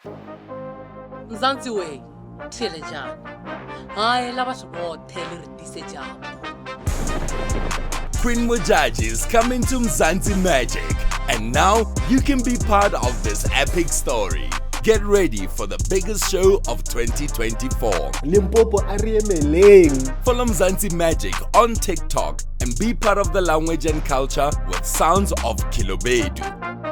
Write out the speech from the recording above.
Mzansi way, Telejan. I love us all Telejan. Queen Modjadji is coming to Mzansi Magic, and now you can be part of this epic story. Get ready for the biggest show of 2024. Limpopo Ariemeleng. Follow Mzansi Magic on TikTok and be part of the language and culture with sounds of Khelobedu.